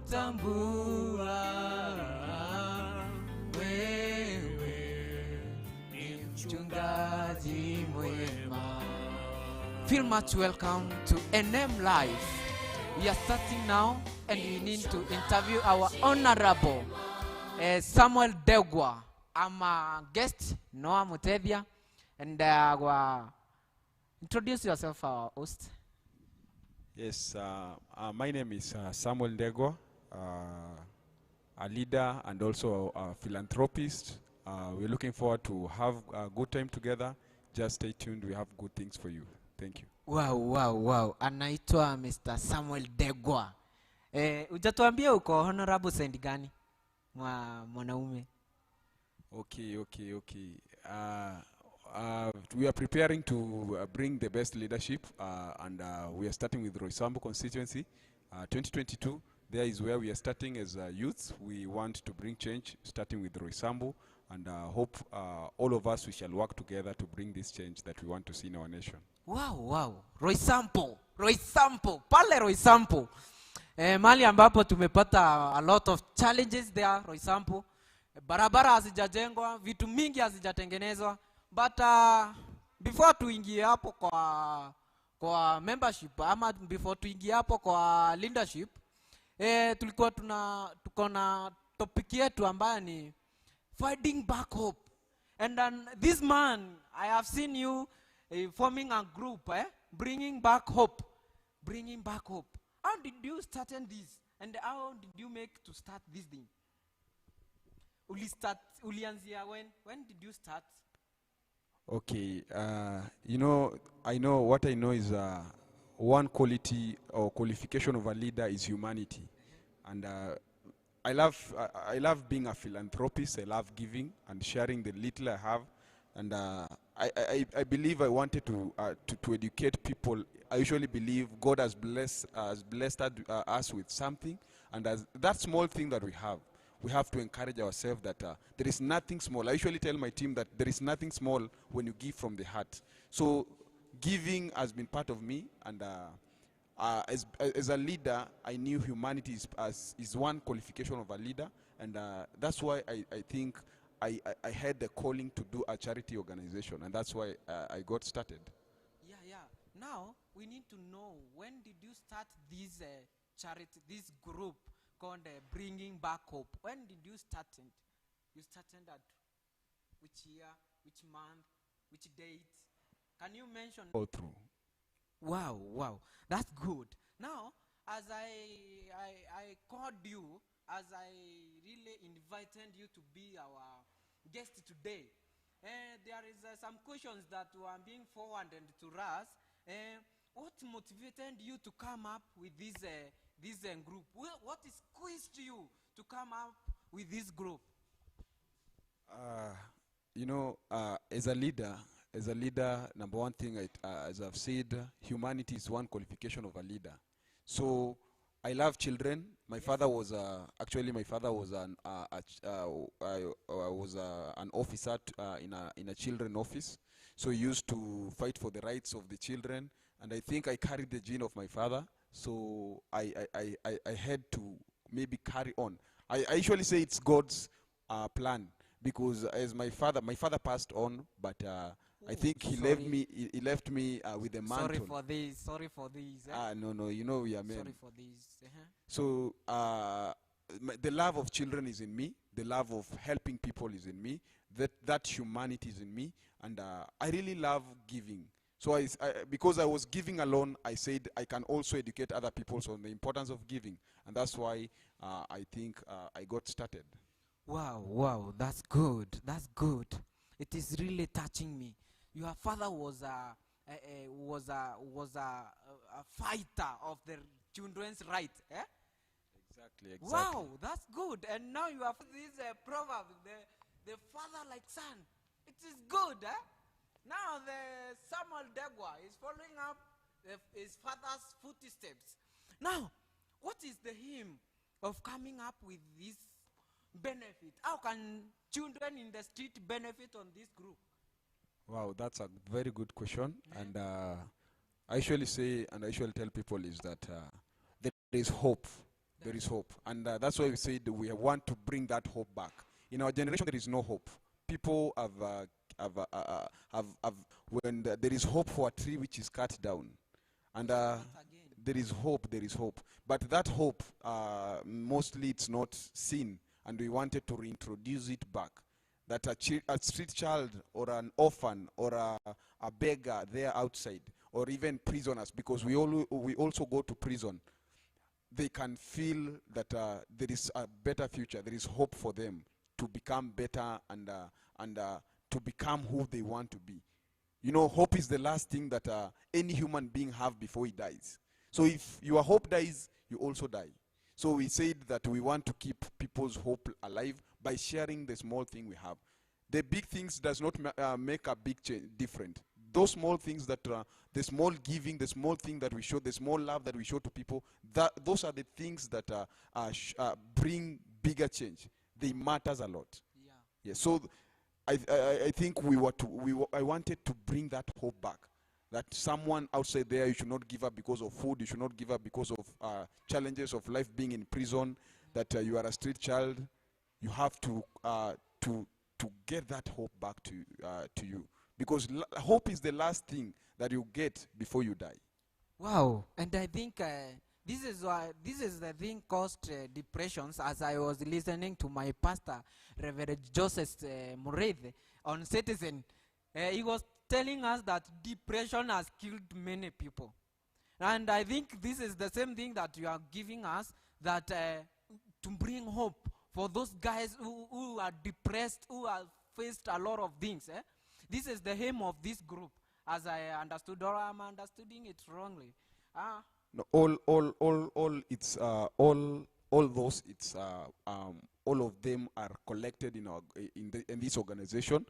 kutambua wewe ni mchungaji mwema. Feel much welcome to NM Live. We are starting now and we need to interview our honorable Samuel Ndegwa. I'm a guest, Noah Mutethia, and introduce yourself, our host. Yes, my name is Samuel Ndegwa, a leader and also a philanthropist. We're looking forward to have a good time together. Just stay tuned, we have good things for you. Thank you. Wow. Anaitwa Mr. Samuel Ndegwa. Ujatuambia uko honorable send gani mwanaume? Okay. We are preparing to bring the best leadership, and we are starting with Roysambu constituency. 2022, there is where we are starting as youths. We want to bring change, starting with Roysambu, and hope all of us we shall work together to bring this change that we want to see in our nation. Wow. Roysambu. Pale Roysambu. Mali ambapo tumepata a lot of challenges there, Roysambu. Barabara hazijajengwa, vitu mingi hazijatengenezwa. But before tuingie hapo kwa membership ama before tuingie hapo kwa leadership, tulikuwa tuko na topic yetu ambayo ni fighting back hope. And then this man, I have seen you forming a group, bringing back hope. How did you start this? And how did you make to start this thing? Ulianzia when did you start? Okay, I know what I know is one quality or qualification of a leader is humanity, and I love being a philanthropist. I love giving and sharing the little I have, and I believe I wanted to educate people. I usually believe God has blessed us with something, and as that small thing that we have to encourage ourselves that there is nothing small. I usually tell my team that there is nothing small when you give from the heart. So giving has been part of me, and as a leader, I knew humanity is one qualification of a leader, and that's why I think I had the calling to do a charity organization, and that's why I got started. Yeah. Now, we need to know, when did you start this charity, this group called Bringing Back Hope? When did you start it? You started at which year, which month, which date? Can you mention? All through. Wow. That's good. Now, as I called you, as I really invited you to be our guest today, there is some questions that were being forwarded to us. What motivated you to come up with this group? What is squeezed you to come up with this group? As a leader, number one thing, as I've said, humanity is one qualification of a leader. So I love children. My father was an officer in a children office. So he used to fight for the rights of the children, and I think I carried the gene of my father. So I had to maybe carry on. I usually say it's God's plan, because as my father passed on, but I think he left me with a mantle. Sorry for this. No, we are men. Sorry for this. So the love of children is in me. The love of helping people is in me. That humanity is in me, and I really love giving. So because I was giving alone, I said I can also educate other people on the importance of giving, and that's why I think I got started. Wow, that's good. It is really touching me. Your father was a fighter of the children's rights. Exactly. Wow, that's good. And now you have this proverb, the father like son. It is good. Now the Samuel Ndegwa is following up his father's footsteps. Now, what is the aim of coming up with this benefit? How can children in the street benefit on this group? Wow, that's a very good question. Yeah. And I usually say, and I usually tell people is that there is hope. There is hope. And that's why we said we want to bring that hope back. In our generation, there is no hope. People when there is hope for a tree which is cut down. And there is hope, there is hope. But that hope, mostly it's not seen. And we wanted to reintroduce it back. That a street child or an orphan or a beggar there outside, or even prisoners, because we also go to prison, they can feel that there is a better future, there is hope for them to become better and to become who they want to be. You know, hope is the last thing that any human being have before he dies. So if your hope dies, you also die. So we said that we want to keep people's hope alive by sharing the small thing we have. The big things does not make a big change different. Those small things that the small giving, the small thing that we show, the small love that we show to people, those are the things that bring bigger change. They matters a lot. Yeah. Yeah. So I think I wanted to bring that hope back. That someone outside there, you should not give up because of food, you should not give up because of challenges of life, being in prison, that you are a street child. You have to get that hope back to you. Because hope is the last thing that you get before you die. Wow. And I think this is the thing caused depressions, as I was listening to my pastor, Reverend Joseph Murethe, on Citizen. He was telling us that depression has killed many people. And I think this is the same thing that you are giving us, that to bring hope for those guys who are depressed, who have faced a lot of things. This is the aim of this group, as I understood, or I'm understanding it wrongly. No, all of them are collected in this organization.